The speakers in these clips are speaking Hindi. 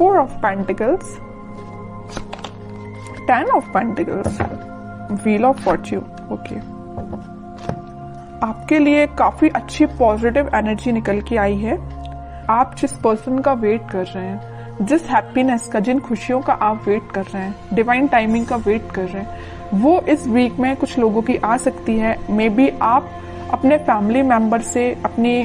4 of Pentacles, 10 of Pentacles, Wheel of Fortune. Okay, आपके लिए काफी अच्छी पॉजिटिव एनर्जी निकल के आई है। आप जिस पर्सन का वेट कर रहे हैं, जिस हैप्पीनेस का, जिन खुशियों का आप वेट कर रहे हैं, डिवाइन टाइमिंग का वेट कर रहे हैं, वो इस वीक में कुछ लोगों की आ सकती है। मे बी आप अपने फैमिली मेंबर से अपनी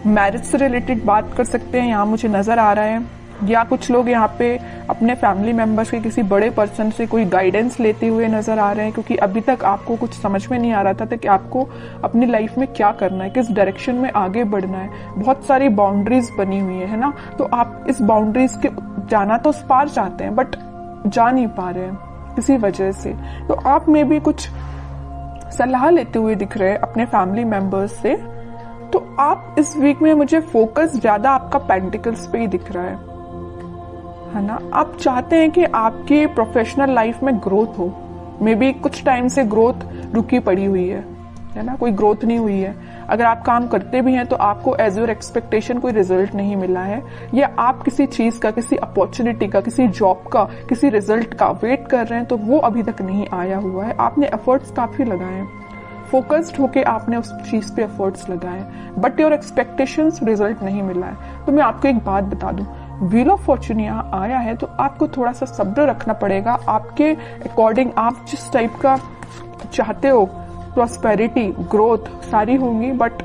मैरिज से रिलेटेड बात कर सकते हैं, यहाँ मुझे नजर आ रहा है। या कुछ लोग यहाँ पे अपने फैमिली मेंबर्स के किसी बड़े पर्सन से कोई गाइडेंस लेते हुए नजर आ रहे हैं, क्योंकि अभी तक आपको कुछ समझ में नहीं आ रहा था कि आपको अपनी लाइफ में क्या करना है, किस डायरेक्शन में आगे बढ़ना है। बहुत सारी बाउंड्रीज बनी हुई है ना, तो आप इस बाउंड्रीज के जाना तो उस पार चाहते हैं, बट जा नहीं पा रहे हैं किसी वजह से। तो आप में भी कुछ सलाह लेते हुए दिख रहे हैं अपने फैमिली मेंबर्स से। तो आप इस वीक में, मुझे फोकस ज्यादा आपका पेंटिकल्स पे ही दिख रहा है ना। आप चाहते हैं कि आपकी प्रोफेशनल लाइफ में ग्रोथ हो। मे बी कुछ टाइम से ग्रोथ रुकी पड़ी हुई है ना, कोई ग्रोथ नहीं हुई है। अगर आप काम करते भी हैं तो आपको एज योर एक्सपेक्टेशन कोई रिजल्ट नहीं मिला है, या आप किसी चीज का, किसी अपॉर्चुनिटी का, किसी जॉब का, किसी रिजल्ट का वेट कर रहे हैं तो वो अभी तक नहीं आया हुआ है। आपने एफर्ट्स काफी लगाए हैं, फोकस्ड होके आपने उस चीज पे एफर्ट्स लगाए, बट योर एक्सपेक्टेशंस रिजल्ट नहीं मिला है। तो मैं आपको एक बात बता दूं, व्हील ऑफ फॉर्चून यहाँ आया है तो आपको थोड़ा सा सब्र रखना पड़ेगा। आपके अकॉर्डिंग आप जिस टाइप का चाहते हो, प्रॉस्पेरिटी, ग्रोथ सारी होंगी, बट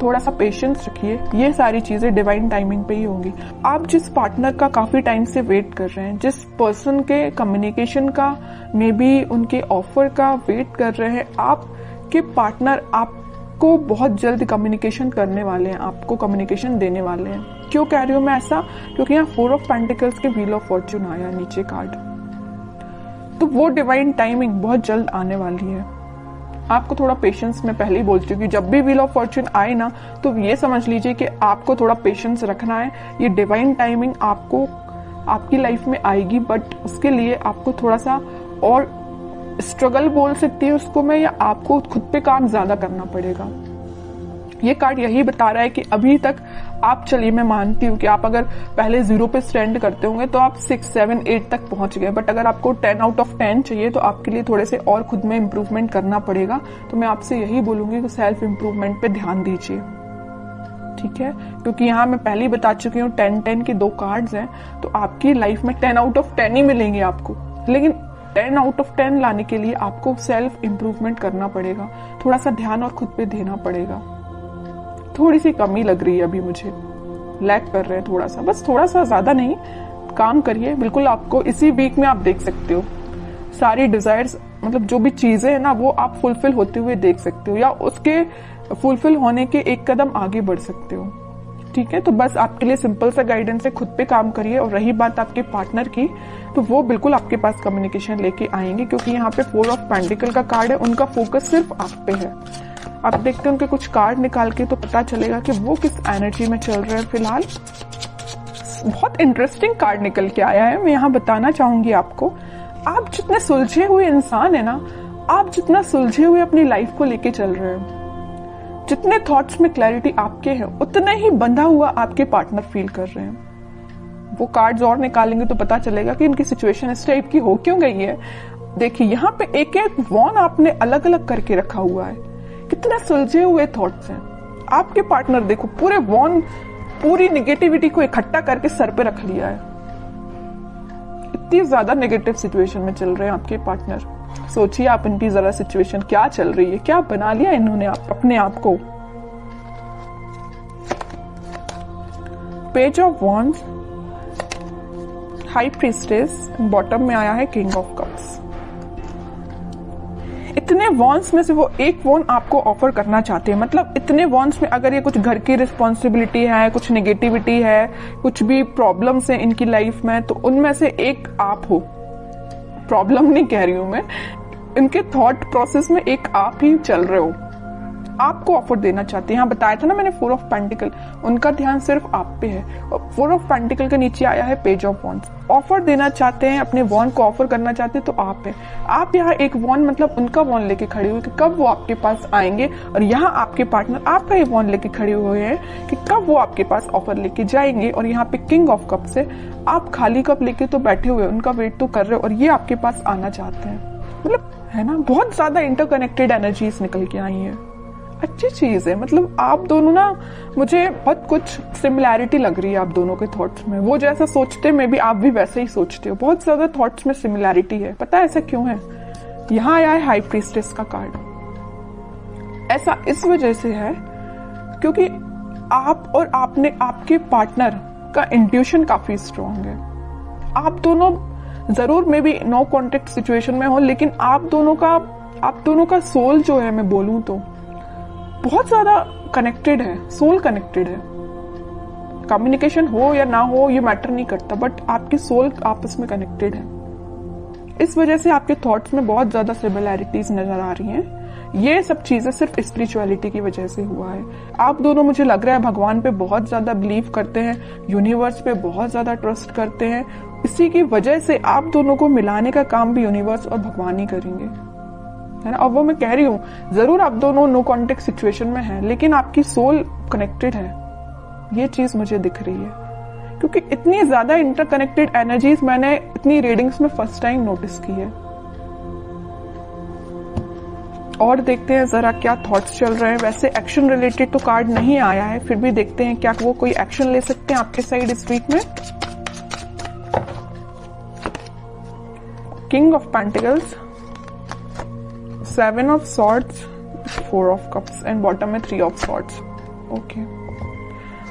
थोड़ा सा पेशेंस रखिए। ये सारी चीजें डिवाइन टाइमिंग पे ही होंगी। आप जिस पार्टनर का काफी टाइम से वेट कर रहे हैं, जिस पर्सन के कम्युनिकेशन का, मे बी उनके ऑफर का वेट कर रहे हैं, आपके पार्टनर आपको बहुत जल्द कम्युनिकेशन करने वाले हैं, आपको कम्युनिकेशन देने वाले हैं। क्यों कह रही हूं मैं ऐसा? क्योंकि यहाँ 4 ऑफ पेंटिकल्स के व्हील ऑफ फॉर्चून आया नीचे कार्ड, तो वो डिवाइन टाइमिंग बहुत जल्द आने वाली है। आपको थोड़ा पेशेंस, मैं पहले ही बोल चुकी हूँ, जब भी व्हील ऑफ फॉर्चून आए ना तो ये समझ लीजिए कि आपको थोड़ा पेशेंस रखना है। ये डिवाइन टाइमिंग आपको आपकी लाइफ में आएगी, बट उसके लिए आपको थोड़ा सा और स्ट्रगल बोल सकती है उसको मैं, या आपको खुद पे काम ज्यादा करना पड़ेगा। ये कार्ड यही बता रहा है कि अभी तक आप, चलिए मैं मानती हूँ कि आप अगर पहले 0 पे स्टैंड करते होंगे तो आप 6, 7, 8 तक पहुंच गए, बट अगर आपको 10 आउट ऑफ 10 चाहिए तो आपके लिए थोड़े से और खुद में इम्प्रूवमेंट करना पड़ेगा। तो मैं आपसे यही बोलूंगी कि सेल्फ इम्प्रूवमेंट पे ध्यान दीजिए, ठीक है? क्योंकि यहाँ मैं पहले ही बता चुकी हूँ 10-10 के 2 कार्ड्स हैं, तो आपकी लाइफ में 10 आउट ऑफ 10 ही मिलेंगे आपको, लेकिन 10 आउट ऑफ 10 लाने के लिए आपको सेल्फ इम्प्रूवमेंट करना पड़ेगा, थोड़ा सा ध्यान और खुद पे देना पड़ेगा। थोड़ी सी कमी लग रही है अभी मुझे, लैग कर रहे हैं थोड़ा सा, बस थोड़ा सा, ज्यादा नहीं। काम करिए, बिल्कुल आपको इसी वीक में आप देख सकते हो सारी डिजायर्स, मतलब जो भी चीजें हैं ना वो आप फुलफिल होते हुए देख सकते हो, या उसके फुलफिल होने के एक कदम आगे बढ़ सकते हो, ठीक है? तो बस आपके लिए सिंपल सा गाइडेंस है, खुद पे काम करिए। और रही बात आपके पार्टनर की, तो वो बिल्कुल आपके पास कम्युनिकेशन लेके आएंगे, क्योंकि यहाँ पे 4 ऑफ पेंटिकल का कार्ड है, उनका फोकस सिर्फ आप पे है। आप देखते हैं उनके कुछ कार्ड निकाल के तो पता चलेगा कि वो किस एनर्जी में चल रहे हैं फिलहाल। बहुत इंटरेस्टिंग कार्ड निकल के आया है, मैं यहाँ बताना चाहूंगी आपको। आप जितने सुलझे हुए इंसान है ना, आप जितना सुलझे हुए अपनी लाइफ को लेके चल रहे हैं, जितने थॉट्स में क्लैरिटी आपके हैं, उतना ही बंधा हुआ आपके पार्टनर फील कर रहे हैं। वो कार्ड्स और निकालेंगे तो पता चलेगा कि इनकी सिचुएशन इस टाइप की हो क्यों गई है। देखिए यहाँ पे एक एक वॉन आपने अलग अलग करके रखा हुआ है, कितने सुलझे हुए थॉट्स हैं आपके पार्टनर। देखो पूरे वॉन, पूरी निगेटिविटी को इकट्ठा करके सर पे रख लिया है। इतनी ज्यादा नेगेटिव सिचुएशन में चल रहे हैं आपके पार्टनर। सोचिए आप इनकी जरा सिचुएशन क्या चल रही है, क्या बना लिया इन्होंने अपने आप को। Page of wands, high priestess, bottom में आया है किंग ऑफ कप्स। इतने वॉन्स में से वो एक वॉन आपको ऑफर करना चाहते हैं, मतलब इतने वॉन्स में अगर ये कुछ घर की रिस्पॉन्सिबिलिटी है, कुछ नेगेटिविटी है, कुछ भी प्रॉब्लम्स है इनकी लाइफ में, तो उनमें से एक आप हो। प्रॉब्लम नहीं कह रही हूं मैं, इनके थॉट प्रोसेस में एक आप ही चल रहे हो। आपको ऑफर देना चाहते हैं। यहाँ बताया था ना मैंने 4 ऑफ पेंटिकल, उनका ध्यान सिर्फ आप पे है। और 4 ऑफ पेंटिकल के नीचे आया है पेज ऑफ वॉन्ड्स। ऑफर देना चाहते हैं, अपने वॉन्ड को ऑफर करना चाहते हैं तो आप है। आप यहाँ एक वॉन्ड मतलब उनका वॉन्ड लेके खड़े हुए कि कब वो आपके पास आएंगे, और यहाँ आपके पार्टनर आपका ही वॉन्ड लेके खड़े हुए हैं कि कब वो आपके पास ऑफर लेके जाएंगे। और यहाँ पे किंग ऑफ कप्स है, आप खाली कप लेके तो बैठे हुए, उनका वेट तो कर रहे हो और ये आपके पास आना चाहते हैं। मतलब है ना, बहुत ज्यादा इंटरकनेक्टेड एनर्जीज निकल के आई है। अच्छी चीज है। मतलब आप दोनों ना, मुझे बहुत कुछ सिमिलैरिटी लग रही है आप दोनों के थॉट्स में। वो जैसा सोचते हैं, मे बी आप भी वैसे ही सोचते हो। बहुत ज्यादा थॉट्स में सिमिलैरिटी है। पता है ऐसा क्यों है? यहाँ आया है हाई प्रीस्टेस का कार्ड। ऐसा इस वजह से है क्योंकि आप और आपके पार्टनर का इंट्यूशन काफी स्ट्रांग है। आप दोनों जरूर maybe no contact situation में हो, लेकिन आप दोनों का सोल जो है, मैं बोलूं तो बहुत ज्यादा कनेक्टेड है। सोल कनेक्टेड है। कम्युनिकेशन हो या ना हो ये मैटर नहीं करता, बट आपकी सोल आपस में कनेक्टेड है। इस वजह से आपके थॉट्स में बहुत ज्यादा सिमिलैरिटीज नजर आ रही हैं। ये सब चीजें सिर्फ स्पिरिचुअलिटी की वजह से हुआ है। आप दोनों, मुझे लग रहा है, भगवान पे बहुत ज्यादा बिलीव करते हैं, यूनिवर्स पे बहुत ज्यादा ट्रस्ट करते हैं। इसी की वजह से आप दोनों को मिलाने का काम भी यूनिवर्स और भगवान ही करेंगे, है ना। अब वो मैं कह रही हूँ, जरूर आप दोनों नो कॉन्टेक्ट सिचुएशन में हैं, लेकिन आपकी सोल कनेक्टेड है। ये चीज मुझे दिख रही है, क्योंकि इतनी ज्यादा इंटरकनेक्टेड एनर्जीज मैंने इतनी रीडिंग्स में फर्स्ट टाइम नोटिस की है। और देखते हैं जरा क्या थॉट्स चल रहे हैं। वैसे एक्शन रिलेटेड तो कार्ड नहीं आया है, फिर भी देखते हैं क्या वो कोई एक्शन ले सकते हैं आपके साइड इस वीक में। King of pentacles, 7 of swords, 4 of cups and bottom में 3 ऑफ सॉर्ड्स। ओके,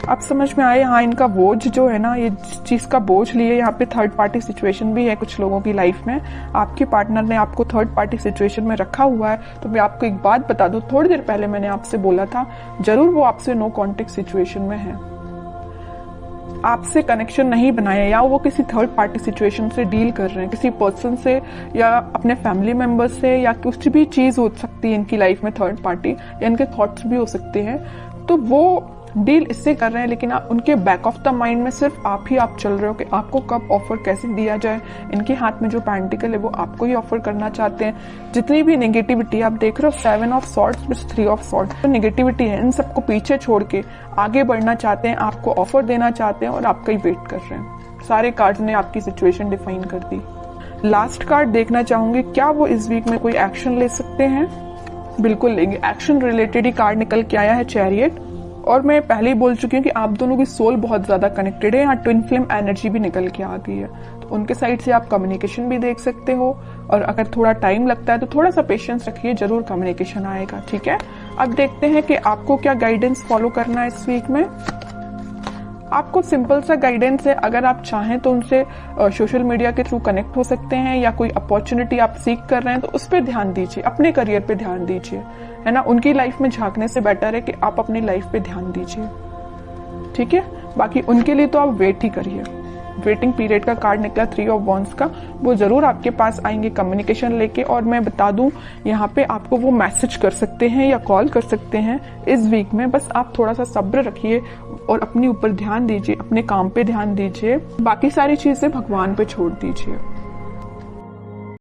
अब समझ में आए। हाँ, इनका बोझ जो है ना, ये जिस चीज का बोझ लिए, यहाँ पे थर्ड पार्टी सिचुएशन भी है कुछ लोगों की लाइफ में। आपके पार्टनर ने आपको थर्ड पार्टी सिचुएशन में रखा हुआ है। तो मैं आपको एक बात बता दूं, थोड़ी देर पहले मैंने आपसे बोला था, जरूर वो आपसे नो कॉन्टेक्ट सिचुएशन में है, आपसे कनेक्शन नहीं बनाया, या वो किसी थर्ड पार्टी सिचुएशन से डील कर रहे हैं, किसी पर्सन से या अपने फैमिली मेंबर्स से, या कुछ भी चीज हो सकती है इनकी लाइफ में थर्ड पार्टी, या इनके थॉट्स भी हो सकते हैं। तो वो डील इससे कर रहे हैं, लेकिन उनके बैक ऑफ द माइंड में सिर्फ आप चल रहे हो कि आपको कब ऑफर कैसे दिया जाए। इनके हाथ में जो पेंटिकल है वो आपको ही ऑफर करना चाहते हैं। जितनी भी नेगेटिविटी आप देख रहे हो, 7 of swords plus 3 of swords, तो नेगेटिविटी है, इन सबको पीछे छोड़ के आगे बढ़ना चाहते हैं, आपको ऑफर देना चाहते हैं और आपका ही वेट कर रहे हैं। सारे कार्ड्स ने आपकी सिचुएशन डिफाइन कर दी। लास्ट कार्ड देखना चाहूंगी, क्या वो इस वीक में कोई एक्शन ले सकते हैं? बिल्कुल लेंगे। एक्शन रिलेटेड ही कार्ड निकल के आया है, चैरियट। और मैं पहले ही बोल चुकी हूँ कि आप दोनों की सोल बहुत ज्यादा कनेक्टेड है। यहाँ ट्विन फ्लेम एनर्जी भी निकल के आ गई है, तो उनके साइड से आप कम्युनिकेशन भी देख सकते हो। और अगर थोड़ा टाइम लगता है तो थोड़ा सा पेशेंस रखिए, जरूर कम्युनिकेशन आएगा। ठीक है, अब देखते हैं कि आपको क्या गाइडेंस फॉलो करना है इस वीक में। आपको सिंपल सा गाइडेंस है, अगर आप चाहें तो उनसे सोशल मीडिया के थ्रू कनेक्ट हो सकते हैं, या कोई अपॉर्चुनिटी आप सीख कर रहे हैं तो उस पर ध्यान दीजिए, अपने करियर पे ध्यान दीजिए, है ना। उनकी लाइफ में झांकने से बेटर है कि आप अपनी लाइफ पे ध्यान दीजिए। ठीक है, बाकी उनके लिए तो आप वेट ही करिए। वेटिंग पीरियड का कार्ड निकला 3 ऑफ वॉन्ड्स का, वो जरूर आपके पास आएंगे कम्युनिकेशन लेके। और मैं बता दूं, यहाँ पे आपको वो मैसेज कर सकते हैं या कॉल कर सकते हैं इस वीक में। बस आप थोड़ा सा सब्र रखिए और अपने ऊपर ध्यान दीजिए, अपने काम पे ध्यान दीजिए, बाकी सारी चीजें भगवान पे छोड़ दीजिए।